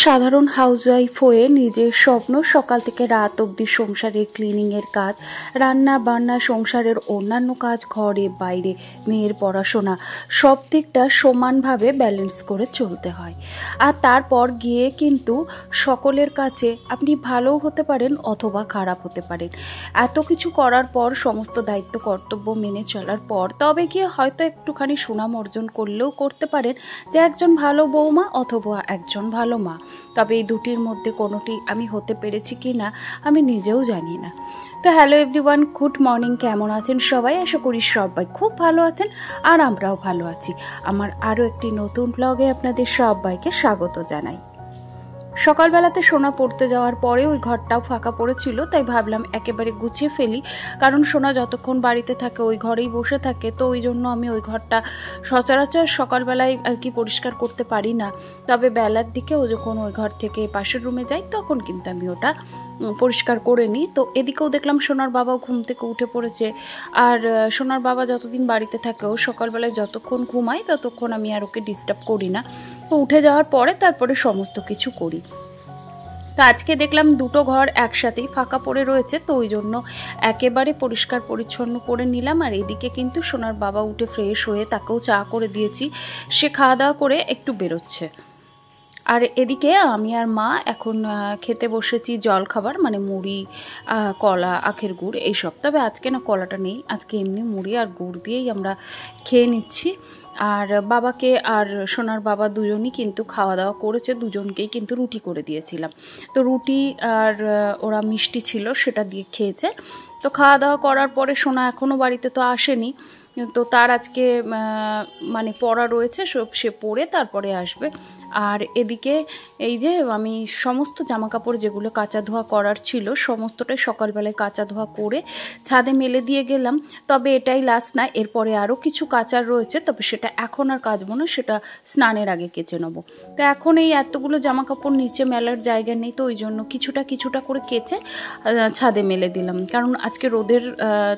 সাধারণ হাউসওয়াইফ হয়ে নিজের স্বপ্ন সকাল থেকে রাত অবধি সংসারের ক্লিনিংয়ের কাজ, রান্না বান্না, সংসারের অন্যান্য কাজ, ঘরে বাইরে মেয়ের পড়াশোনা সব দিকটা সমানভাবে ব্যালেন্স করে চলতে হয়। আর তারপর গিয়ে কিন্তু সকলের কাছে আপনি ভালোও হতে পারেন অথবা খারাপ হতে পারেন। এত কিছু করার পর, সমস্ত দায়িত্ব কর্তব্য মেনে চলার পর তবে গিয়ে হয়তো একটুখানি সুনাম অর্জন করলেও করতে পারেন যে একজন ভালো বৌমা অথবা একজন ভালো মা। তবে এই দুটির মধ্যে কোনোটি আমি হতে পেরেছি কি না আমি নিজেও জানি না। তো হ্যালো এভরিওয়ান, গুড মর্নিং। কেমন আছেন সবাই? আশা করি সবাই খুব ভালো আছেন আর আমরাও ভালো আছি। আমার আরও একটি নতুন ব্লগে আপনাদের সবাইকে স্বাগত জানাই। সকালবেলাতে সোনা পড়তে যাওয়ার পরে ওই ঘরটাও ফাঁকা পড়েছিল, তাই ভাবলাম একেবারে গুছিয়ে ফেলি, কারণ সোনা যতক্ষণ বাড়িতে থাকে ওই ঘরেই বসে থাকে, তো ওই জন্য আমি ওই ঘরটা সচরাচর সকালবেলায় আর কি পরিষ্কার করতে পারি না। তবে বেলার দিকে ও যখন ওই ঘর থেকে পাশের রুমে যাই তখন কিন্তু আমি ওটা পরিষ্কার করে নিই। তো এদিকেও দেখলাম সোনার বাবাও ঘুম থেকে উঠে পড়েছে। আর সোনার বাবা যতদিন বাড়িতে থাকে ও সকালবেলায় যতক্ষণ ঘুমায় ততক্ষণ আমি আর ওকে ডিস্টার্ব করি না। ও উঠে যাওয়ার পরে তারপরে সমস্ত কিছু করি। তো আজকে দেখলাম দুটো ঘর একসাথেই ফাঁকা পড়ে রয়েছে, তো ওই জন্য একেবারে পরিষ্কার পরিচ্ছন্ন করে নিলাম। আর এদিকে কিন্তু সোনার বাবা উঠে ফ্রেশ হয়ে তাকেও চা করে দিয়েছি, সে খাওয়া দাওয়া করে একটু বেরোচ্ছে। আর এদিকে আমি আর মা এখন খেতে বসেছি জল খাবার, মানে মুড়ি, কলা, আখের গুড় এইসব। তবে আজকে না কলাটা নেই, আজকে এমনি মুড়ি আর গুড় দিয়েই আমরা খেয়ে নিচ্ছি। আর বাবাকে আর সোনার বাবা দুজনই কিন্তু খাওয়া দাওয়া করেছে, দুজনকেই কিন্তু রুটি করে দিয়েছিলাম। তো রুটি আর ওরা মিষ্টি ছিল সেটা দিয়ে খেয়েছে। তো খাওয়া দাওয়া করার পরে সোনা এখনও বাড়িতে তো আসেনি, তো তার আজকে মানে পড়া রয়েছে, সে পড়ে তারপরে আসবে। আর এদিকে এই যে আমি সমস্ত জামাকাপড় যেগুলো কাচা ধোয়া করার ছিল সমস্তটাই সকালবেলায় কাচা ধোয়া করে ছাদে মেলে দিয়ে গেলাম। তবে এটাই লাস্ট না, এরপরে আরও কিছু কাচার রয়েছে, তবে সেটা এখন আর কাচবো না, সেটা স্নানের আগে কেচে নেবো। তো এখন এই এতগুলো জামাকাপড় নিচে মেলার জায়গা নেই, তো ওই জন্য কিছুটা করে কেচে ছাদে মেলে দিলাম, কারণ আজকে রোদের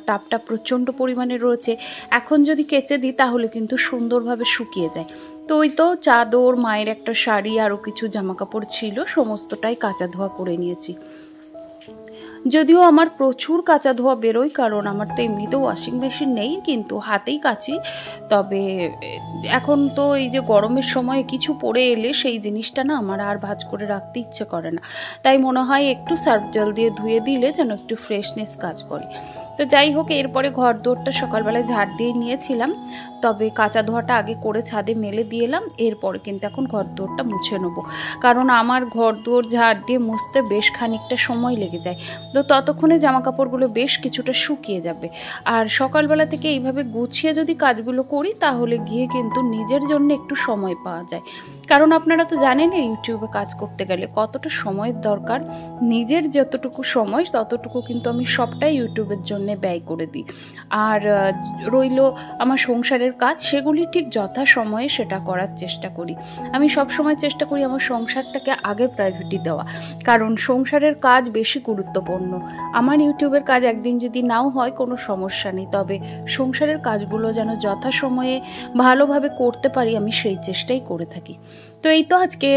তাপটা প্রচণ্ড পরিমাণে রয়েছে। এখন যদি কেচে দিই তাহলে কিন্তু সুন্দরভাবে শুকিয়ে যায়। তো ওই তো চাদর, মায়ের একটা শাড়ি, আরও কিছু জামাকাপড় ছিল, সমস্তটাই কাচা ধোয়া করে নিয়েছি। যদিও আমার প্রচুর কাচা ধোয়া বেরোয়, কারণ আমার তো এমনিতেও ওয়াশিং মেশিন নেই, কিন্তু হাতেই কাচি। তবে এখন তো এই যে গরমের সময় কিছু পরে এলে সেই জিনিসটা না আমার আর ভাঁজ করে রাখতে ইচ্ছে করে না, তাই মনে হয় একটু সার্ফ জল দিয়ে ধুয়ে দিলে যেন একটু ফ্রেশনেস কাজ করে। তো যাই হোক, এরপরে ঘর দোরটা সকালবেলায় ঝাড় দিয়ে নিয়েছিলাম, তবে কাঁচা ধোয়াটা আগে করে ছাদে মেলে দিয়ে এলাম। এরপরে কিন্তু এখন ঘর দোরটা মুছে নেবো, কারণ আমার ঘর দোর ঝাড় দিয়ে মুছতে বেশ খানিকটা সময় লেগে যায়। তো ততক্ষণে জামাকাপড়গুলো বেশ কিছুটা শুকিয়ে যাবে। আর সকালবেলা থেকে এইভাবে গুছিয়ে যদি কাজগুলো করি তাহলে গিয়ে কিন্তু নিজের জন্য একটু সময় পাওয়া যায়, কারণ আপনারা তো জানেন ইউটিউবে কাজ করতে গেলে কতটা সময়ের দরকার। নিজের যতটুকু সময় ততটুকু কিন্তু আমি সবটাই ইউটিউবের জন্য ব্যয় করে দিই। আর রইল আমার সংসারের কাজ, সেগুলি ঠিক যথাসময়ে সেটা করার চেষ্টা করি। আমি সব সময় চেষ্টা করি আমার সংসারটাকে আগে প্রায়োরিটি দেওয়া, কারণ সংসারের কাজ বেশি গুরুত্বপূর্ণ। আমার ইউটিউবের কাজ একদিন যদি নাও হয় কোনো সমস্যা নেই, তবে সংসারের কাজগুলো যেন যথাসময়ে ভালোভাবে করতে পারি আমি সেই চেষ্টাই করে থাকি। তো এই তো আজকে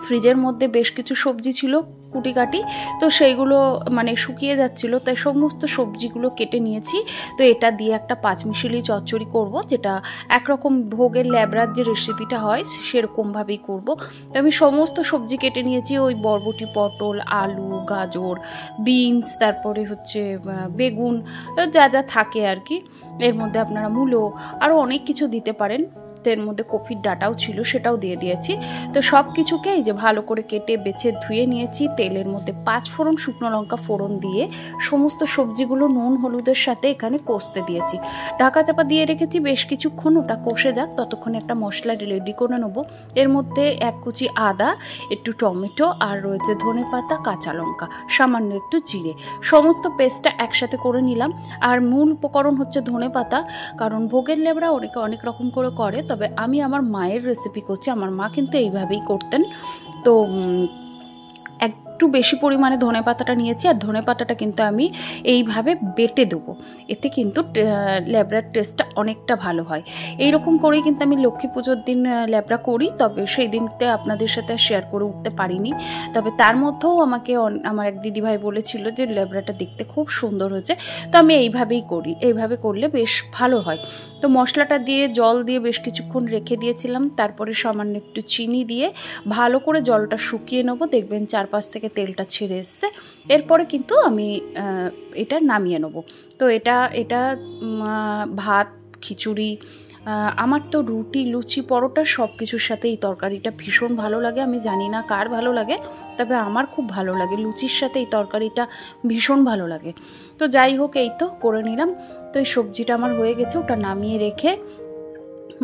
ফ্রিজের মধ্যে বেশ কিছু সবজি ছিল কুটি কাটি, তো সেইগুলো মানে শুকিয়ে যাচ্ছিল, তাই সমস্ত সবজিগুলো কেটে নিয়েছি। তো এটা দিয়ে একটা পাঁচমিশালি চচ্চড়ি করব, যেটা একরকম ভোগের ল্যাবড়ার যে রেসিপিটা হয় সেরকমভাবেই করব। তো আমি সমস্ত সবজি কেটে নিয়েছি, ওই বরবটি, পটল, আলু, গাজর, বিনস, তারপরে হচ্ছে বেগুন, যা যা থাকে আর কি। এর মধ্যে আপনারা মূলো আরও অনেক কিছু দিতে পারেন, এর মধ্যে কফির ডাটাও ছিল, সেটাও দিয়ে দিয়েছি। তো সব কিছুকে এই যে ভালো করে কেটে বেছে ধুয়ে নিয়েছি। তেলের মধ্যে 5 ফোড়ন শুকনো লঙ্কা ফোড়ন দিয়ে সমস্ত সবজিগুলো নুন হলুদের সাথে এখানে কষতে দিয়েছি। ঢাকা চাপা দিয়ে রেখেছি বেশ কিছুক্ষণ, ওটা কষে যাক, ততক্ষণে একটা মশলা রেডি করে নেবো। এর মধ্যে 1 কুচি আদা, একটু টমেটো, আর রয়েছে ধনেপাতা, কাঁচা লঙ্কা, সামান্য একটু জিরে, সমস্ত পেস্টটা একসাথে করে নিলাম। আর মূল উপকরণ হচ্ছে ধনেপাতা, কারণ ভোগের লেবড়া অনেকে অনেক রকম করে, তবে আমি আমার মায়ের রেসিপি করছি, আমার মা কিন্তু এইভাবেই করতেন। তো একটু একটু বেশি পরিমাণে ধনেপাতাটা নিয়েছি, আর ধনেপাতাটা কিন্তু আমি এইভাবে বেটে দেবো, এতে কিন্তু ল্যাবড়ার টেস্টটা অনেকটা ভালো হয়। এইরকম করেই কিন্তু আমি লক্ষ্মী পুজোর দিন ল্যাবড়া করি, তবে সেই দিনতে আপনাদের সাথে শেয়ার করে উঠতে পারিনি। তবে তার মধ্যেও আমাকে আমার এক দিদিভাই বলেছিল যে ল্যাবড়াটা দেখতে খুব সুন্দর হয়েছে, তো আমি এইভাবেই করি, এইভাবে করলে বেশ ভালো হয়। তো মশলাটা দিয়ে জল দিয়ে বেশ কিছুক্ষণ রেখে দিয়েছিলাম, তারপরে সামান্য একটু চিনি দিয়ে ভালো করে জলটা শুকিয়ে নেবো, দেখবেন চারপাশ থেকে তেলটা ছেড়ে এসছে। এরপরে কিন্তু আমি এটা নামিয়ে নেবো। তো এটা ভাত, খিচুড়ি, আমার তো রুটি, লুচি, পরোটা সব কিছুর সাথে এই তরকারিটা ভীষণ ভালো লাগে। আমি জানি না কার ভালো লাগে, তবে আমার খুব ভালো লাগে, লুচির সাথে এই তরকারিটা ভীষণ ভালো লাগে। তো যাই হোক, এই তো করে নিলাম। তো এই সবজিটা আমার হয়ে গেছে, ওটা নামিয়ে রেখে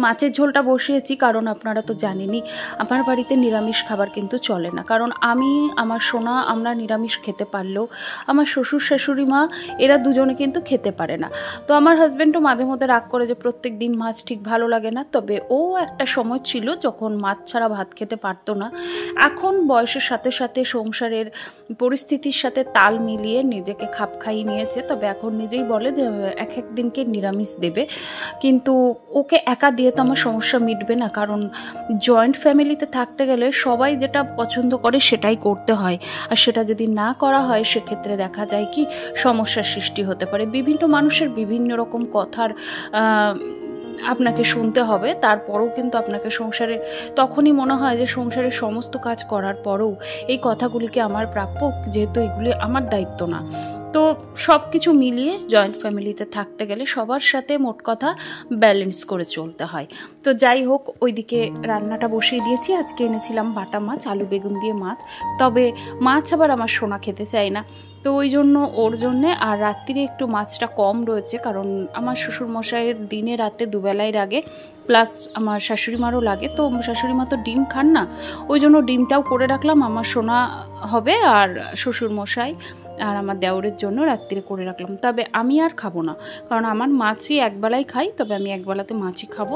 মাছের ঝোলটা বসিয়েছি, কারণ আপনারা তো জানেনই আমার বাড়িতে নিরামিষ খাবার কিন্তু চলে না। কারণ আমি, আমার সোনা, আমরা নিরামিষ খেতে পারলেও আমার শ্বশুর শাশুড়ি মা এরা দুজনে কিন্তু খেতে পারে না। তো আমার হাজব্যান্ডও মাঝে মধ্যে রাগ করে যে প্রত্যেক দিন মাছ ঠিক ভালো লাগে না। তবে ও একটা সময় ছিল যখন মাছ ছাড়া ভাত খেতে পারতো না। এখন বয়সের সাথে সাথে সংসারের পরিস্থিতির সাথে তাল মিলিয়ে নিজেকে খাপ খাইয়ে নিয়েছে। তবে এখন নিজেই বলে যে এক এক দিনকে নিরামিষ দেবে, কিন্তু ওকে একা দিয়ে তো আমার সমস্যা মিটবে না। কারণ জয়েন্ট ফ্যামিলিতে থাকতে গেলে সবাই যেটা পছন্দ করে সেটাই করতে হয়, আর সেটা যদি না করা হয় সেক্ষেত্রে দেখা যায় কি সমস্যার সৃষ্টি হতে পারে। বিভিন্ন মানুষের বিভিন্ন রকম কথার আপনাকে শুনতে হবে, তারপরেও কিন্তু আপনাকে সংসারে তখনই মনে হয় যে সংসারের সমস্ত কাজ করার পরেও এই কথাগুলিকে আমার প্রাপ্য, যেহেতু এগুলি আমার দায়িত্ব না। তো সব কিছু মিলিয়ে জয়েন্ট ফ্যামিলিতে থাকতে গেলে সবার সাথে মোট কথা ব্যালেন্স করে চলতে হয়। তো যাই হোক, ওইদিকে রান্নাটা বসিয়ে দিয়েছি। আজকে এনেছিলাম বাটা মাছ, আলু বেগুন দিয়ে মাছ। তবে মাছ আবার আমার সোনা খেতে চায় না, তো ওই জন্য ওর জন্যে। আর রাত্রিরে একটু মাছটা কম রয়েছে, কারণ আমার শ্বশুরমশাইয়ের দিনে রাতে দুবেলায় লাগে, প্লাস আমার শাশুড়ি মারও লাগে। তো শাশুড়ি মা তো ডিম খান না, ওই জন্য ডিমটাও করে রাখলাম। আমার সোনা হবে আর শ্বশুরমশাই আর আমার দেওরের জন্য রাত্রিরে করে রাখলাম। তবে আমি আর খাবো না, কারণ আমার মাছই একবেলায় খাই, তবে আমি একবেলাতে মাছই খাবো।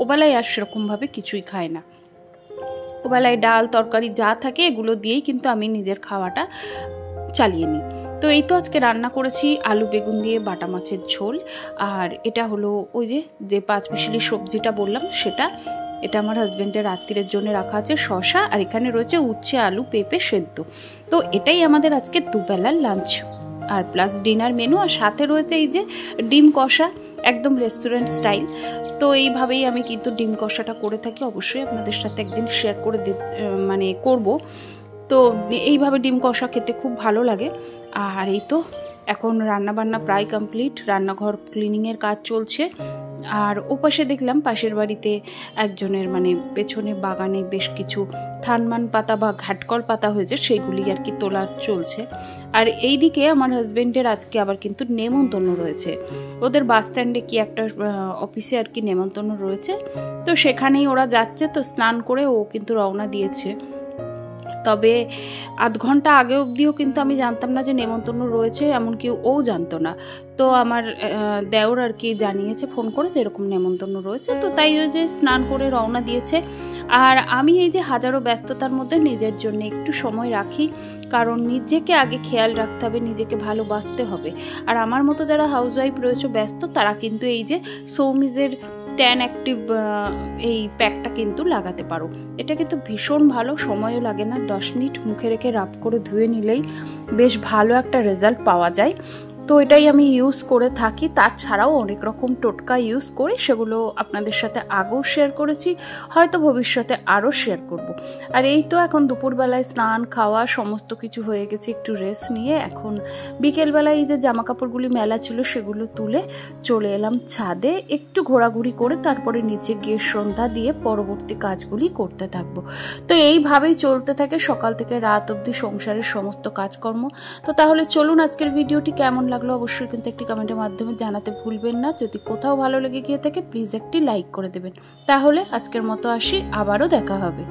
ওবেলায় আর সেরকমভাবে কিছুই খাই না। ওবেলায় ডাল তরকারি যা থাকে এগুলো দিয়েই কিন্তু আমি নিজের খাওয়াটা চালিয়ে নিই। তো এই তো আজকে রান্না করেছি আলু বেগুন দিয়ে বাটা মাছের ঝোল, আর এটা হলো ওই যে পাঁচমিশালি সবজিটা বললাম সেটা। এটা আমার হাজব্যান্ডের রাত্রিরের জন্য রাখা আছে শশা, আর এখানে রয়েছে উচ্ছে, আলু, পেঁপে সেদ্ধ। তো এটাই আমাদের আজকে দুবেলার লাঞ্চ আর প্লাস ডিনার মেনু। আর সাথে রয়েছে এই যে ডিম কষা, একদম রেস্টুরেন্ট স্টাইল। তো এইভাবেই আমি কিন্তু ডিম কষাটা করে থাকি, অবশ্যই আপনাদের সাথে একদিন শেয়ার করে করব। তো এইভাবে ডিম কষা খেতে খুব ভালো লাগে। আর এই তো এখন রান্নাবান্না প্রায় কমপ্লিট, রান্নাঘর ক্লিনিংয়ের কাজ চলছে। আর ওপাশে দেখলাম পাশের বাড়িতে একজনের পেছনে বাগানে বেশ কিছু থানমান পাতা বা ঘাটকল পাতা হয়েছে, সেইগুলি আর কি তোলা চলছে। আর এই দিকে আমার হাজব্যান্ডের আজকে আবার কিন্তু নেমন্তন্ন রয়েছে, ওদের বাস স্ট্যান্ডে কি একটা অফিসে আর কি নেমন্তন্ন রয়েছে। তো সেখানেই ওরা যাচ্ছে, তো স্নান করে ও কিন্তু রওনা দিয়েছে। তবে আধ ঘন্টা আগে অবধিও কিন্তু আমি জানতাম না যে নেমন্তন্ন রয়েছে, এমনকি ও জানতো না। তো আমার দেওর আর কি জানিয়েছে ফোন করে যে এরকম নেমন্তন্ন রয়েছে, তো তাই যে স্নান করে রওনা দিয়েছে। আর আমি এই যে হাজারো ব্যস্ততার মধ্যে নিজের জন্য একটু সময় রাখি, কারণ নিজেকে আগে খেয়াল রাখতে হবে, নিজেকে ভালোবাসতে হবে। আর আমার মতো যারা হাউসওয়াইফ রয়েছে ব্যস্ত, তারা কিন্তু এই যে সৌমিজের ট্যান অ্যাক্টিভ এই প্যাকটা কিন্তু লাগাতে পারো। এটা কিন্তু ভীষণ ভালো, সময়ও লাগে না, 10 মিনিট মুখে রেখে রাব করে ধুয়ে নিলেই বেশ ভালো একটা রেজাল্ট পাওয়া যায়। তো এটাই আমি ইউজ করে থাকি। তাছাড়াও অনেক রকম টোটকা ইউজ করি, সেগুলো আপনাদের সাথে আগেও শেয়ার করেছি, হয়তো ভবিষ্যতে আরও শেয়ার করব। আর এই তো এখন দুপুরবেলায় স্নান খাওয়া সমস্ত কিছু হয়ে গেছে, একটু রেস্ট নিয়ে এখন বিকেলবেলায় এই যে জামা কাপড়গুলি মেলা ছিল সেগুলো তুলে চলে এলাম ছাদে, একটু ঘোরাঘুরি করে তারপরে নিচে গিয়ে সন্ধ্যা দিয়ে পরবর্তী কাজগুলি করতে থাকবো। তো এইভাবেই চলতে থাকে সকাল থেকে রাত অবধি সংসারের সমস্ত কাজকর্ম। তো তাহলে চলুন, আজকের ভিডিওটি কেমন লাগলো অবশ্যই কিন্তু একটি কমেন্টের মাধ্যমে জানাতে ভুলবেন না। যদি কোথাও ভালো লেগে গিয়ে থাকে প্লিজ একটি লাইক করে দেবেন। তাহলে আজকের মতো আসি, আবারও দেখা হবে।